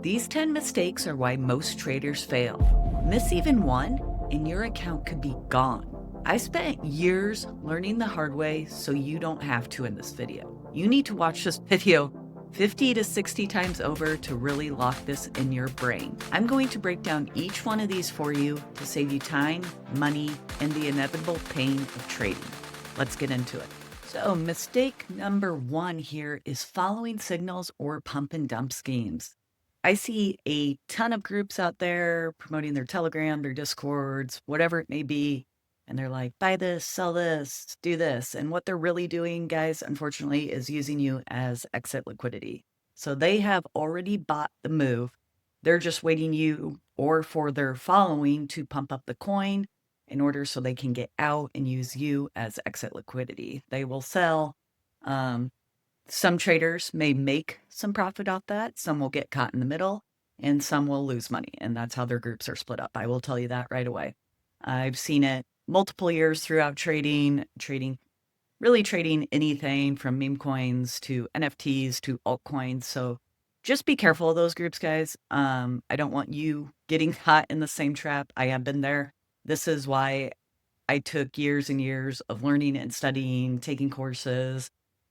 These 10 mistakes are why most traders fail. Miss even one, and your account could be gone. I spent years learning the hard way, so you don't have to in this video. You need to watch this video 50 to 60 times over to really lock this in your brain. I'm going to break down each one of these for you to save you time, money, and the inevitable pain of trading. Let's get into it. So mistake number one here is following signals or pump and dump schemes. I see a ton of groups out there promoting their Telegram, their Discords, whatever it may be. And they're like, buy this, sell this, do this. And what they're really doing, guys, unfortunately, is using you as exit liquidity. So they have already bought the move. They're just waiting you or for their following to pump up the coin in order so they can get out and use you as exit liquidity. They will sell. Some traders may make some profit off that. Some will get caught in the middle and some will lose money. And that's how their groups are split up. I will tell you that right away. I've seen it multiple years throughout trading anything from meme coins to NFTs to altcoins. So just be careful of those groups, guys. I don't want you getting caught in the same trap. I have been there. This is why I took years and years of learning and studying, taking courses,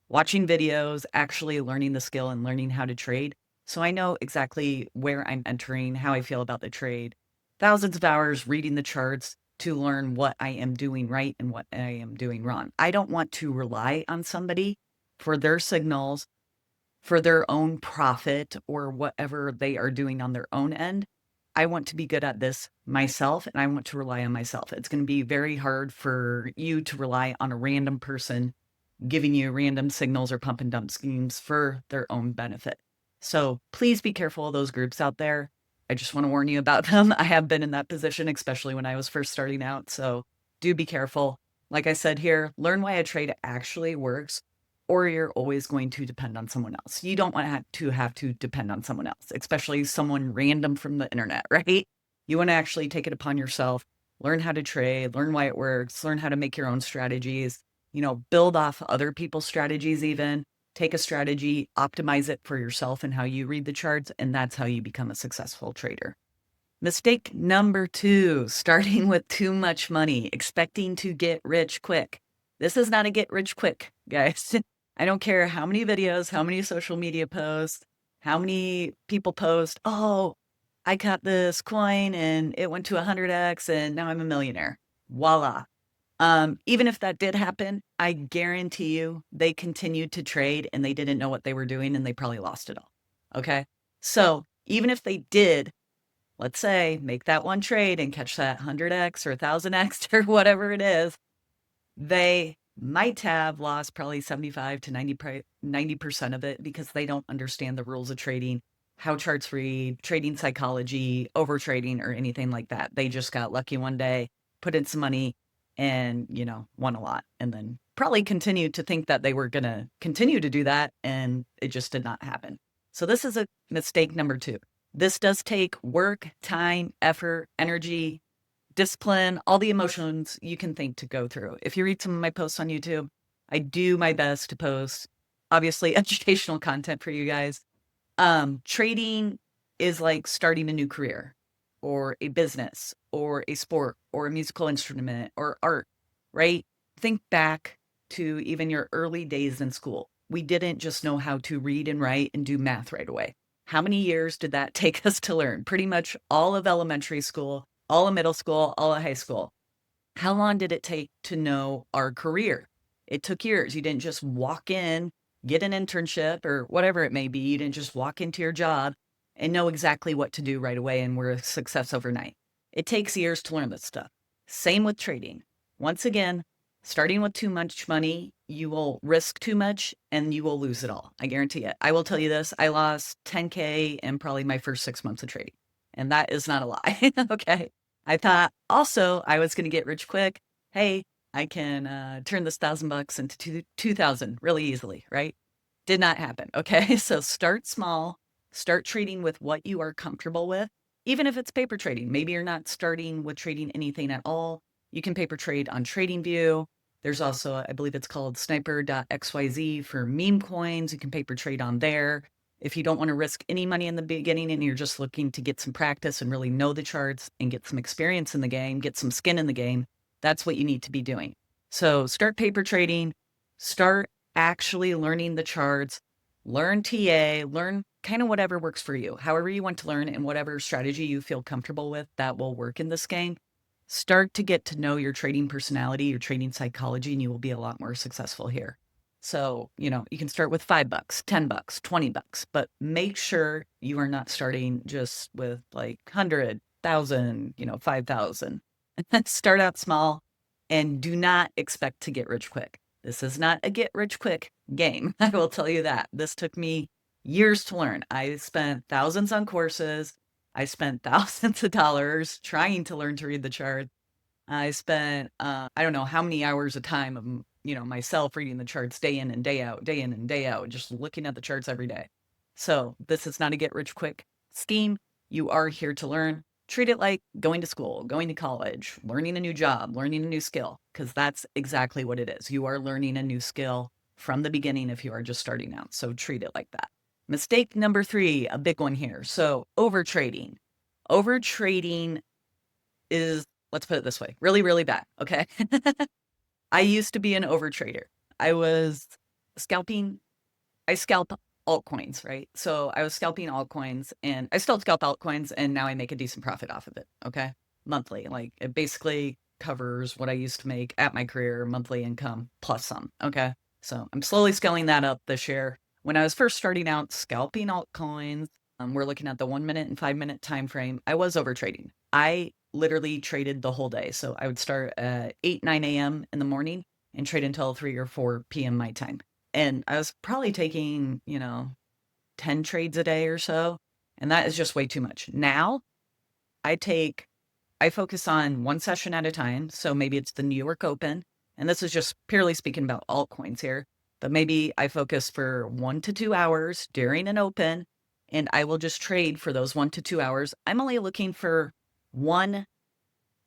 watching videos, actually learning the skill and learning how to trade. So I know exactly where I'm entering, how I feel about the trade. Thousands of hours reading the charts to learn what I am doing right and what I am doing wrong. I don't want to rely on somebody for their signals, for their own profit, or whatever they are doing on their own end. I want to be good at this myself, and I want to rely on myself. It's going to be very hard for you to rely on a random person giving you random signals or pump and dump schemes for their own benefit. So please be careful of those groups out there. I just want to warn you about them. I have been in that position, especially when I was first starting out. So do be careful. Like I said here, learn why a trade actually works, or you're always going to depend on someone else. You don't want to have to depend on someone else, especially someone random from the internet, right? You want to actually take it upon yourself, learn how to trade, learn why it works, learn how to make your own strategies, build off other people's strategies even. Take a strategy, optimize it for yourself and how you read the charts, and that's how you become a successful trader. Mistake number two, starting with too much money, expecting to get rich quick. This is not a get rich quick, guys. I don't care how many videos, how many social media posts, how many people post, oh, I got this coin and it went to 100x and now I'm a millionaire. Voila. Even if that did happen, I guarantee you they continued to trade and they didn't know what they were doing and they probably lost it all. Okay. So even if they did, let's say, make that one trade and catch that 100x or 1000x or whatever it is, they might have lost probably 75 to 90% of it because they don't understand the rules of trading, how charts read, trading psychology, overtrading, or anything like that. They just got lucky one day, put in some money, and, won a lot. And then probably continued to think that they were going to continue to do that. And it just did not happen. So this is a mistake number two. This does take work, time, effort, energy, discipline, all the emotions you can think to go through. If you read some of my posts on YouTube, I do my best to post, obviously, educational content for you guys. Trading is like starting a new career or a business or a sport or a musical instrument or art, right? Think back to even your early days in school. We didn't just know how to read and write and do math right away. How many years did that take us to learn? Pretty much all of elementary school, all of middle school, all of high school. How long did it take to know our career? It took years. You didn't just walk in, get an internship or whatever it may be. You didn't just walk into your job and know exactly what to do right away and we're a success overnight. It takes years to learn this stuff. Same with trading. Once again, starting with too much money, you will risk too much and you will lose it all. I guarantee it. I will tell you this. I lost 10K in probably my first 6 months of trading. And that is not a lie. Okay. I thought also I was going to get rich quick. Hey, I can turn this $1,000 into 2,000 really easily, right? Did not happen. Okay. So start small, start trading with what you are comfortable with. Even if it's paper trading, maybe you're not starting with trading anything at all. You can paper trade on TradingView. There's also, I believe it's called sniper.xyz for meme coins. You can paper trade on there. If you don't want to risk any money in the beginning and you're just looking to get some practice and really know the charts and get some experience in the game, get some skin in the game, that's what you need to be doing. So start paper trading, start actually learning the charts, learn TA, learn kind of whatever works for you, however you want to learn and whatever strategy you feel comfortable with that will work in this game. Start to get to know your trading personality, your trading psychology, and you will be a lot more successful here. So, you can start with $5, $10, $20, but make sure you are not starting just with like 100,000, 5,000. Start out small and do not expect to get rich quick. This is not a get rich quick game. I will tell you that. This took me years to learn. I spent thousands on courses. I spent thousands of dollars trying to learn to read the chart. I spent, I don't know how many hours of time of, myself reading the charts day in and day out, day in and day out, just looking at the charts every day. So this is not a get rich quick scheme. You are here to learn. Treat it like going to school, going to college, learning a new job, learning a new skill, because that's exactly what it is. You are learning a new skill from the beginning if you are just starting out. So treat it like that. Mistake number 3, a big one here. So overtrading. Overtrading is, let's put it this way, really, really bad. Okay. I used to be an overtrader. I was scalping. I scalp altcoins, right? So I was scalping altcoins and I still scalp altcoins and now I make a decent profit off of it. Okay. Monthly. Like it basically covers what I used to make at my career, monthly income plus some. Okay. So I'm slowly scaling that up this year. When I was first starting out scalping altcoins, we're looking at the 1 minute and 5 minute time frame. I was overtrading. I literally traded the whole day. So I would start at 8, 9 a.m. in the morning and trade until 3 or 4 p.m. my time. And I was probably taking, 10 trades a day or so. And that is just way too much. Now I focus on one session at a time. So maybe it's the New York Open. And this is just purely speaking about altcoins here. But maybe I focus for 1 to 2 hours during an open and I will just trade for those 1 to 2 hours. I'm only looking for 1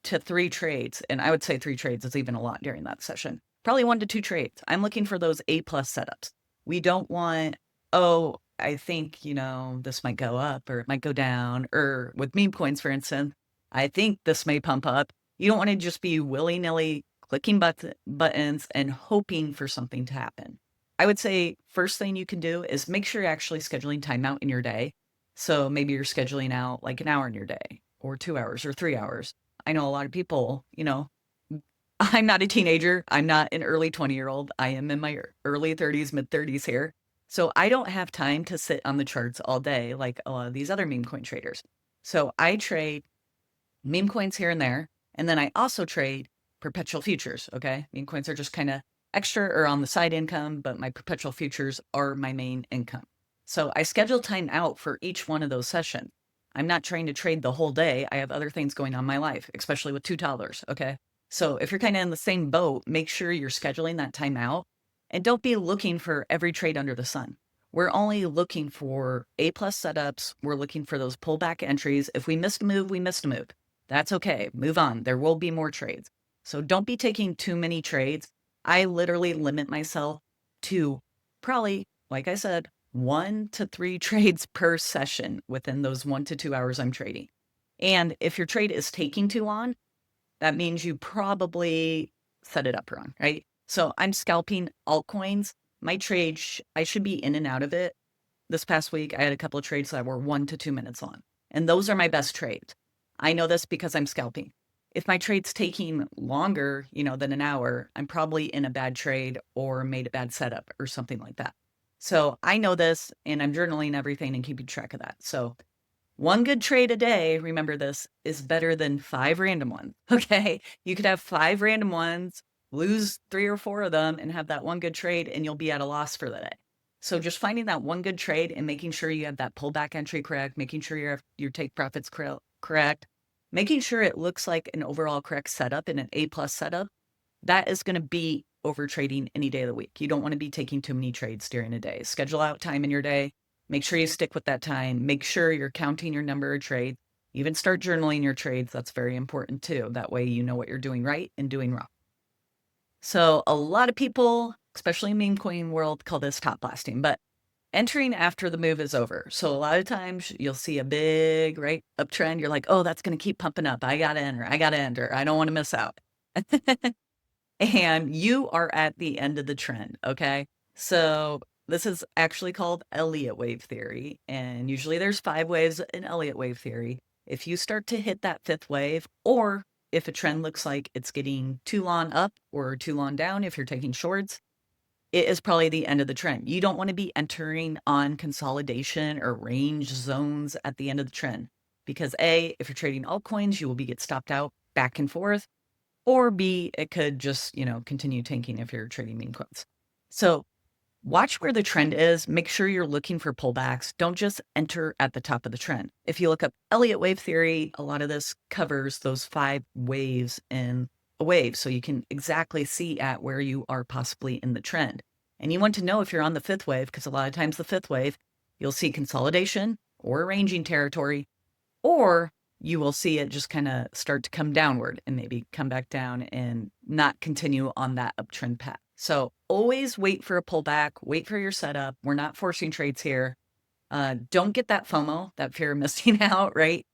to 3 trades. And I would say 3 trades is even a lot during that session. Probably 1 to 2 trades. I'm looking for those A+ setups. We don't want, oh, I think, this might go up or it might go down, or with meme coins, for instance, I think this may pump up. You don't want to just be willy-nilly clicking buttons and hoping for something to happen. I would say first thing you can do is make sure you're actually scheduling time out in your day. So maybe you're scheduling out like an hour in your day or 2 hours or 3 hours. I know a lot of people, I'm not a teenager. I'm not an early 20-year-old. I am in my early 30s, mid 30s here. So I don't have time to sit on the charts all day like a lot of these other meme coin traders. So I trade meme coins here and there. And then I also trade perpetual futures. Okay. Meme coins are just kind of extra or on the side income, but my perpetual futures are my main income. So I schedule time out for each one of those sessions. I'm not trying to trade the whole day. I have other things going on in my life, especially with $2. Okay. So if you're kind of in the same boat, make sure you're scheduling that time out and don't be looking for every trade under the sun. We're only looking for A+ setups. We're looking for those pullback entries. If we missed a move, we missed a move. That's okay. Move on. There will be more trades. So don't be taking too many trades. I literally limit myself to probably, like I said, 1 to 3 trades per session within those 1 to 2 hours I'm trading. And if your trade is taking too long, that means you probably set it up wrong, right? So I'm scalping altcoins. My trade, I should be in and out of it. This past week, I had a couple of trades that were 1 to 2 minutes long. And those are my best trades. I know this because I'm scalping. If my trade's taking longer, than an hour, I'm probably in a bad trade or made a bad setup or something like that. So I know this and I'm journaling everything and keeping track of that. So 1 good trade a day, remember this, is better than 5 random ones. Okay. You could have 5 random ones, lose 3 or 4 of them and have that 1 good trade and you'll be at a loss for the day. So just finding that 1 good trade and making sure you have that pullback entry correct, making sure your take profits correct, making sure it looks like an overall correct setup and an A+ setup, that is going to be over trading any day of the week. You don't want to be taking too many trades during a day. Schedule out time in your day. Make sure you stick with that time. Make sure you're counting your number of trades. Even start journaling your trades. That's very important too. That way you know what you're doing right and doing wrong. So a lot of people, especially in meme coin world, call this top blasting. But entering after the move is over. So a lot of times you'll see a big, right, uptrend. You're like, oh, that's going to keep pumping up. I got to enter. I got to enter. I don't want to miss out. And you are at the end of the trend. Okay. So this is actually called Elliott wave theory. And usually there's 5 waves in Elliott wave theory. If you start to hit that 5th wave, or if a trend looks like it's getting too long up or too long down, if you're taking shorts, it is probably the end of the trend. You don't want to be entering on consolidation or range zones at the end of the trend because A, if you're trading altcoins, you will get stopped out back and forth, or B, it could just, continue tanking if you're trading meme coins. So watch where the trend is. Make sure you're looking for pullbacks. Don't just enter at the top of the trend. If you look up Elliott wave theory, a lot of this covers those 5 waves in a wave. So you can exactly see at where you are possibly in the trend. And you want to know if you're on the 5th wave, because a lot of times the 5th wave, you'll see consolidation or ranging territory, or you will see it just kind of start to come downward and maybe come back down and not continue on that uptrend path. So always wait for a pullback, wait for your setup. We're not forcing trades here. Don't get that FOMO, that fear of missing out, right?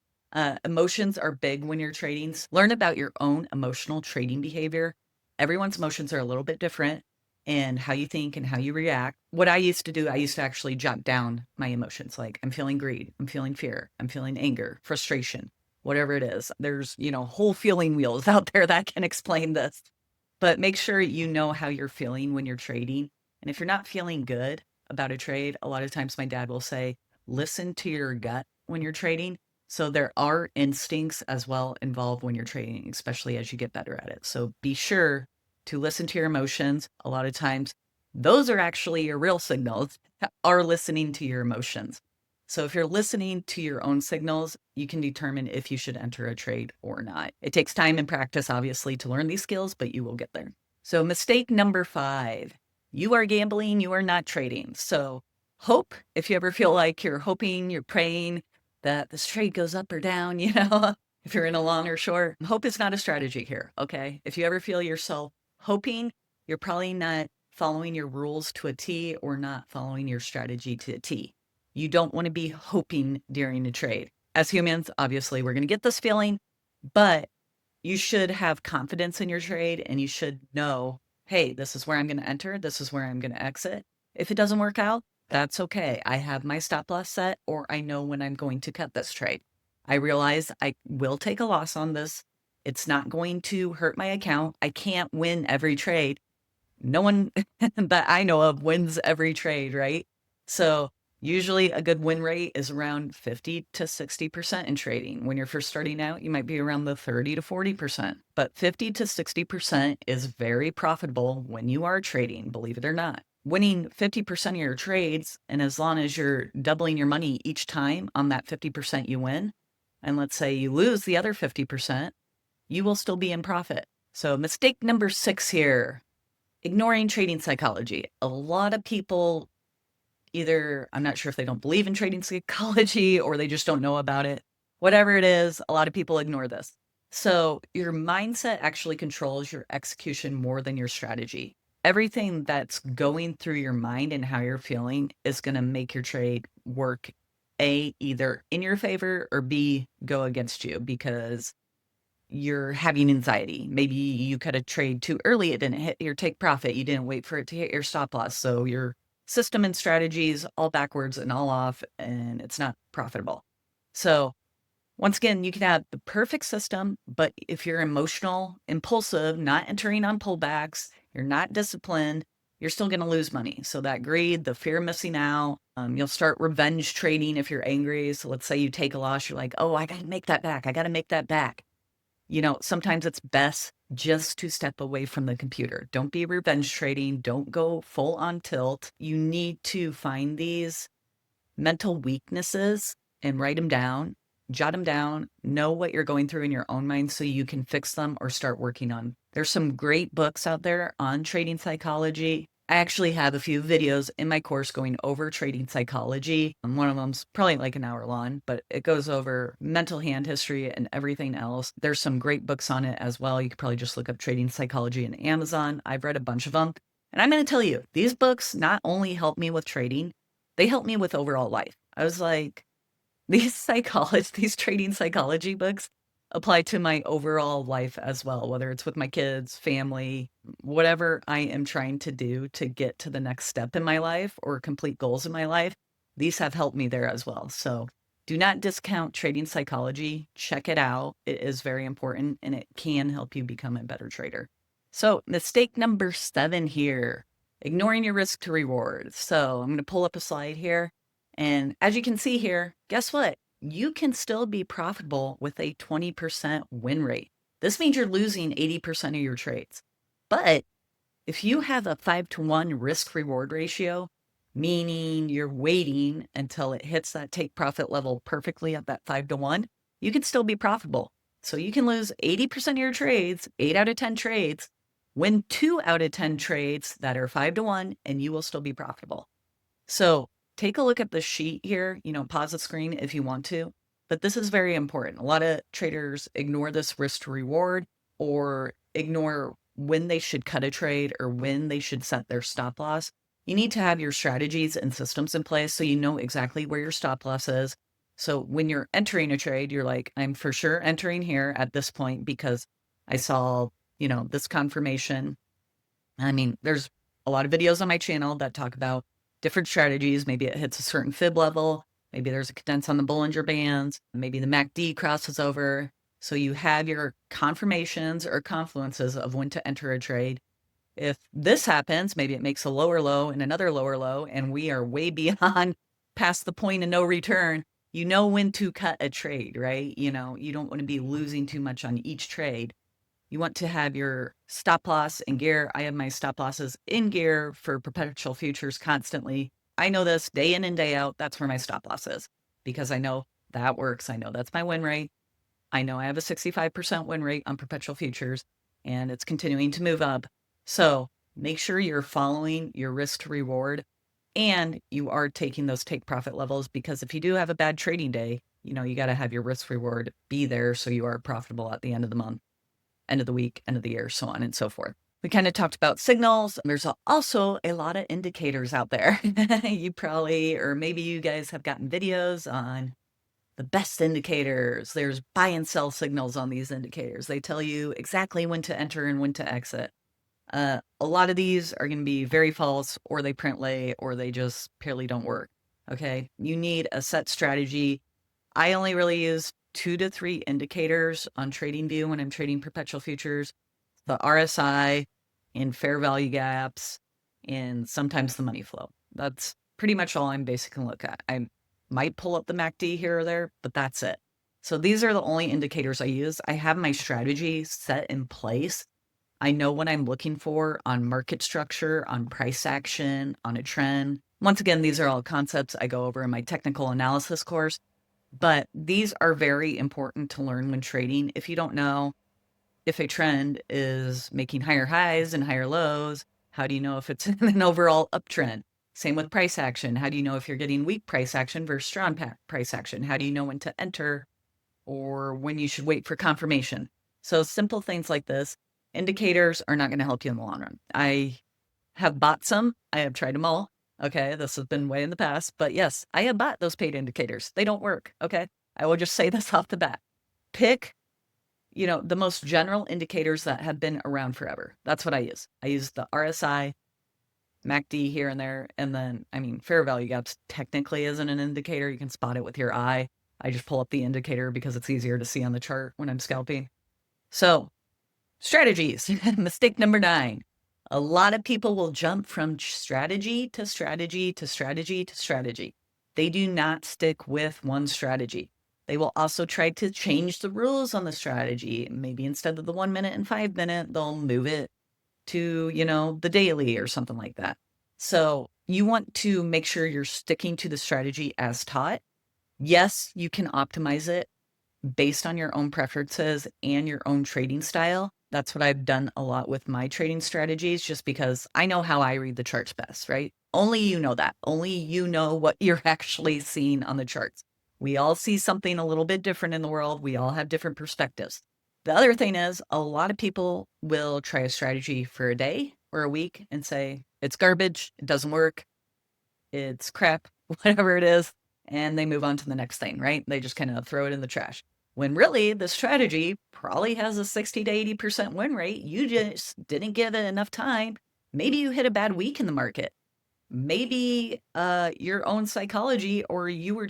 Emotions are big when you're trading. Learn about your own emotional trading behavior. Everyone's emotions are a little bit different and how you think and how you react. What I used to do, I used to actually jot down my emotions. Like I'm feeling greed, I'm feeling fear, I'm feeling anger, frustration, whatever it is. There's, whole feeling wheels out there that can explain this. But make sure you know how you're feeling when you're trading. And if you're not feeling good about a trade, a lot of times my dad will say, listen to your gut when you're trading. So there are instincts as well involved when you're trading, especially as you get better at it. So be sure to listen to your emotions. A lot of times, those are actually your real signals, are listening to your emotions. So if you're listening to your own signals, you can determine if you should enter a trade or not. It takes time and practice, obviously, to learn these skills, but you will get there. So mistake number 5, you are gambling, you are not trading. So hope, if you ever feel like you're hoping, you're praying that this trade goes up or down, if you're in a long or short, hope is not a strategy here, okay? If you ever feel yourself hoping, you're probably not following your rules to a T or not following your strategy to a T. You don't want to be hoping during a trade. As humans, obviously, we're going to get this feeling, but you should have confidence in your trade and you should know, hey, this is where I'm going to enter. This is where I'm going to exit. If it doesn't work out, that's okay. I have my stop loss set, or I know when I'm going to cut this trade. I realize I will take a loss on this. It's not going to hurt my account. I can't win every trade. No one that I know of wins every trade, right? So usually a good win rate is around 50 to 60% in trading. When you're first starting out, you might be around the 30 to 40%, but 50 to 60% is very profitable when you are trading, believe it or not. Winning 50% of your trades, and as long as you're doubling your money each time on that 50% you win, and let's say you lose the other 50%, you will still be in profit. So mistake number 6 here, ignoring trading psychology. A lot of people either, I'm not sure if they don't believe in trading psychology or they just don't know about it. Whatever it is, a lot of people ignore this. So your mindset actually controls your execution more than your strategy. Everything that's going through your mind and how you're feeling is going to make your trade work, A, either in your favor, or B, go against you because you're having anxiety. Maybe you cut a trade too early. It didn't hit your take profit. You didn't wait for it to hit your stop loss. So your system and strategies all backwards and all off, and it's not profitable. So once again, you can have the perfect system, but if you're emotional, impulsive, not entering on pullbacks, you're not disciplined, you're still going to lose money. So that greed, the fear of missing out, you'll start revenge trading if you're angry. So let's say you take a loss, you're like, oh, I got to make that back. I got to make that back. Sometimes it's best just to step away from the computer. Don't be revenge trading. Don't go full on tilt. You need to find these mental weaknesses and write them down, jot them down, know what you're going through in your own mind so you can fix them or start working on. There's some great books out there on trading psychology. I actually have a few videos in my course going over trading psychology. And one of them's probably like an hour long, but it goes over mental hand history and everything else. There's some great books on it as well. You could probably just look up trading psychology on Amazon. I've read a bunch of them. And I'm going to tell you, these books not only help me with trading, they helped me with overall life. I was like, these trading psychology books apply to my overall life as well, whether it's with my kids, family, whatever I am trying to do to get to the next step in my life or complete goals in my life. These have helped me there as well. So do not discount trading psychology. Check it out. It is very important and it can help you become a better trader. So mistake number 7 here, ignoring your risk to reward. So I'm going to pull up a slide here. And as you can see here, guess what? You can still be profitable with a 20% win rate. This means you're losing 80% of your trades. But if you have a 5-to-1 risk reward ratio, meaning you're waiting until it hits that take profit level perfectly at that 5-to-1, you can still be profitable. So you can lose 80% of your trades, 8 out of 10 trades, win 2 out of 10 trades that are 5-to-1, and you will still be profitable. So take a look at the sheet here, pause the screen if you want to, but this is very important. A lot of traders ignore this risk to reward or ignore when they should cut a trade or when they should set their stop loss. You need to have your strategies and systems in place so you know exactly where your stop loss is. So when you're entering a trade, you're like, I'm for sure entering here at this point because I saw, this confirmation. I mean, there's a lot of videos on my channel that talk about different strategies. Maybe it hits a certain fib level. Maybe there's a condense on the Bollinger Bands. Maybe the MACD crosses over. So you have your confirmations or confluences of when to enter a trade. If this happens, maybe it makes a lower low and another lower low, and we are way beyond past the point of no return. You know when to cut a trade, right? You don't want to be losing too much on each trade. You want to have your stop loss in gear. I have my stop losses in gear for perpetual futures constantly. I know this day in and day out. That's where my stop loss is because I know that works. I know that's my win rate. I know I have a 65% win rate on perpetual futures and it's continuing to move up. So make sure you're following your risk to reward and you are taking those take profit levels because if you do have a bad trading day, you got to have your risk reward be there so you are profitable at the end of the month, end of the week, end of the year, so on and so forth. We kind of talked about signals. There's also a lot of indicators out there. You probably, or maybe you guys have gotten videos on the best indicators. There's buy and sell signals on these indicators. They tell you exactly when to enter and when to exit. A lot of these are going to be very false, or they print lay, or they just purely don't work. Okay. You need a set strategy. I only really use 2 to 3 indicators on TradingView when I'm trading perpetual futures, the RSI and fair value gaps, and sometimes the money flow. That's pretty much all I'm basically look at. I might pull up the MACD here or there, but that's it. So these are the only indicators I use. I have my strategy set in place. I know what I'm looking for on market structure, on price action, on a trend. Once again, these are all concepts I go over in my technical analysis course. But these are very important to learn when trading. If you don't know if a trend is making higher highs and higher lows, how do you know if it's an overall uptrend? Same with price action. How do you know if you're getting weak price action versus strong price action? How do you know when to enter or when you should wait for confirmation? So simple things like this. Indicators are not going to help you in the long run. I have bought some. I have tried them all. Okay, this has been way in the past, but yes, I have bought those paid indicators. They don't work. Okay, I will just say this off the bat. Pick, the most general indicators that have been around forever. That's what I use. I use the RSI, MACD here and there, and then, fair value gaps technically isn't an indicator. You can spot it with your eye. I just pull up the indicator because it's easier to see on the chart when I'm scalping. So, strategies. Mistake number 9. A lot of people will jump from strategy to strategy to strategy to strategy. They do not stick with one strategy. They will also try to change the rules on the strategy. Maybe instead of the 1 minute and 5 minute, they'll move it to, the daily or something like that. So you want to make sure you're sticking to the strategy as taught. Yes, you can optimize it based on your own preferences and your own trading style. That's what I've done a lot with my trading strategies, just because I know how I read the charts best, right? Only you know that. Only you know what you're actually seeing on the charts. We all see something a little bit different in the world. We all have different perspectives. The other thing is a lot of people will try a strategy for a day or a week and say, it's garbage, it doesn't work, it's crap, whatever it is, and they move on to the next thing, right? They just kind of throw it in the trash. When really the strategy probably has a 60 to 80% win rate. You just didn't give it enough time. Maybe you hit a bad week in the market. Maybe your own psychology, or you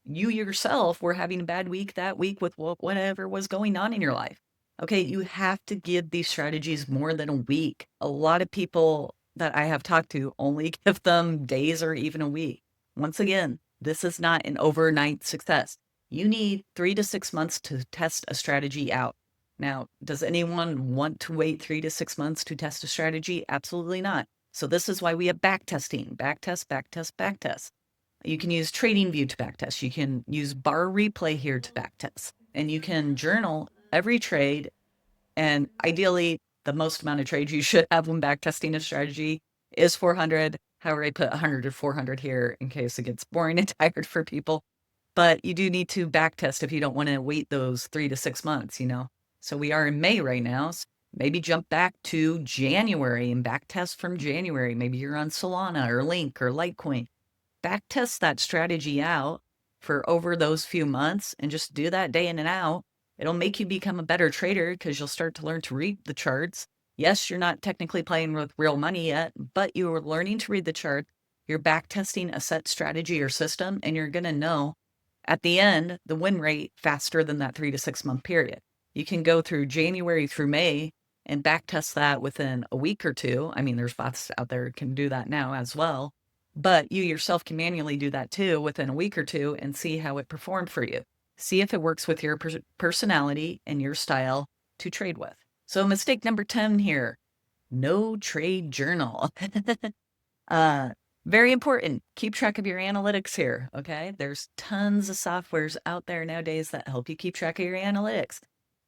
yourself were having a bad week that week with whatever was going on in your life. Okay, you have to give these strategies more than a week. A lot of people that I have talked to only give them days or even a week. Once again, this is not an overnight success. You need 3 to 6 months to test a strategy out. Now, does anyone want to wait 3 to 6 months to test a strategy? Absolutely not. So this is why we have backtesting, backtest, backtest, backtest. You can use TradingView to backtest. You can use bar replay here to backtest, and you can journal every trade. And ideally, the most amount of trades you should have when backtesting a strategy is 400. However, I put 100 to 400 here in case it gets boring and tired for people. But you do need to backtest if you don't want to wait those 3 to 6 months, So we are in May right now. So maybe jump back to January and backtest from January. Maybe you're on Solana or Link or Litecoin. Backtest that strategy out for over those few months and just do that day in and out. It'll make you become a better trader because you'll start to learn to read the charts. Yes, you're not technically playing with real money yet, but you are learning to read the chart. You're backtesting a set strategy or system, and you're going to know at the end the win rate faster than that 3 to 6 month period. You can go through January through May and backtest that within a week or two. I mean, there's bots out there that can do that now as well, but you yourself can manually do that too within a week or two and see how it performed for you. See if it works with your personality and your style to trade with. So mistake number 10 here, no trade journal. Very important. Keep track of your analytics here, okay? There's tons of softwares out there nowadays that help you keep track of your analytics.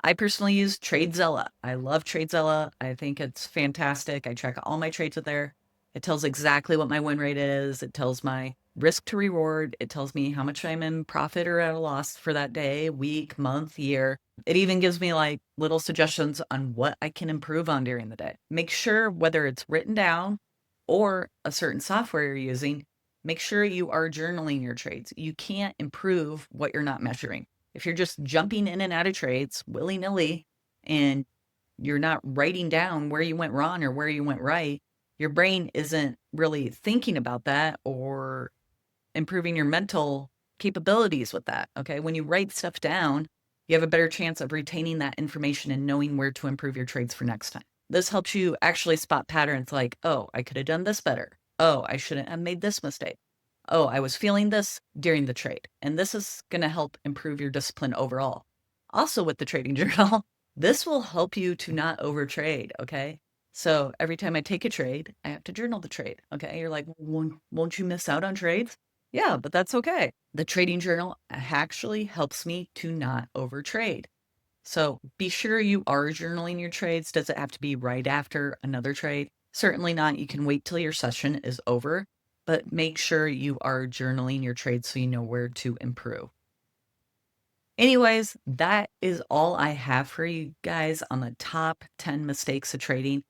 I personally use TradeZilla. I love TradeZilla. I think it's fantastic. I track all my trades with there. It tells exactly what my win rate is. It tells my risk to reward. It tells me how much I'm in profit or at a loss for that day, week, month, year. It even gives me like little suggestions on what I can improve on during the day. Make sure whether it's written down or a certain software you're using, make sure you are journaling your trades. You can't improve what you're not measuring. If you're just jumping in and out of trades willy-nilly and you're not writing down where you went wrong or where you went right, your brain isn't really thinking about that or improving your mental capabilities with that, okay? When you write stuff down, you have a better chance of retaining that information and knowing where to improve your trades for next time. This helps you actually spot patterns like, oh, I could have done this better. Oh, I shouldn't have made this mistake. Oh, I was feeling this during the trade. And this is going to help improve your discipline overall. Also with the trading journal, this will help you to not overtrade, okay? So every time I take a trade, I have to journal the trade, okay? You're like, won't you miss out on trades? Yeah, but that's okay. The trading journal actually helps me to not overtrade. So be sure you are journaling your trades. Does it have to be right after another trade? Certainly not. You can wait till your session is over, but make sure you are journaling your trades so you know where to improve. Anyways, that is all I have for you guys on the top 10 mistakes of trading.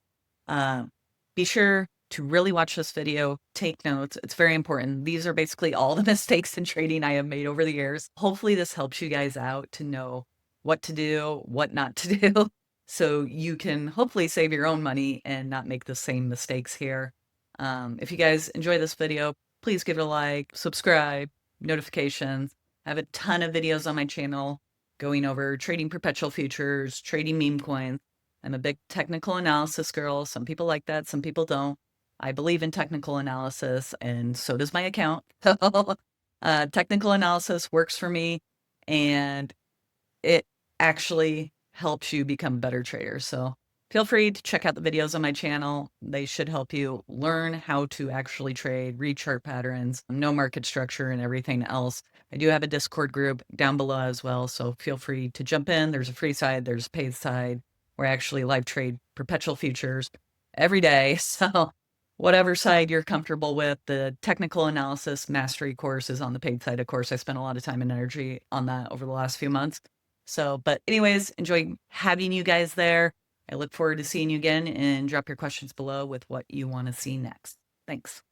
Be sure to really watch this video, take notes. It's very important. These are basically all the mistakes in trading I have made over the years. Hopefully this helps you guys out to know what to do, what not to do, so you can hopefully save your own money and not make the same mistakes here. If you guys enjoy this video, please give it a like, subscribe, notifications. I have a ton of videos on my channel going over trading perpetual futures, trading meme coins. I'm a big technical analysis girl. Some people like that, some people don't. I believe in technical analysis, and so does my account. So technical analysis works for me, and it actually helps you become a better trader. So feel free to check out the videos on my channel. They should help you learn how to actually trade, read chart patterns, know market structure, and everything else. I do have a Discord group down below as well, so feel free to jump in. There's a free side, there's a paid side, where I actually live trade perpetual futures every day. So whatever side you're comfortable with, the technical analysis mastery course is on the paid side. Of course, I spent a lot of time and energy on that over the last few months. So, but anyways, enjoy having you guys there. I look forward to seeing you again, and drop your questions below with what you want to see next. Thanks.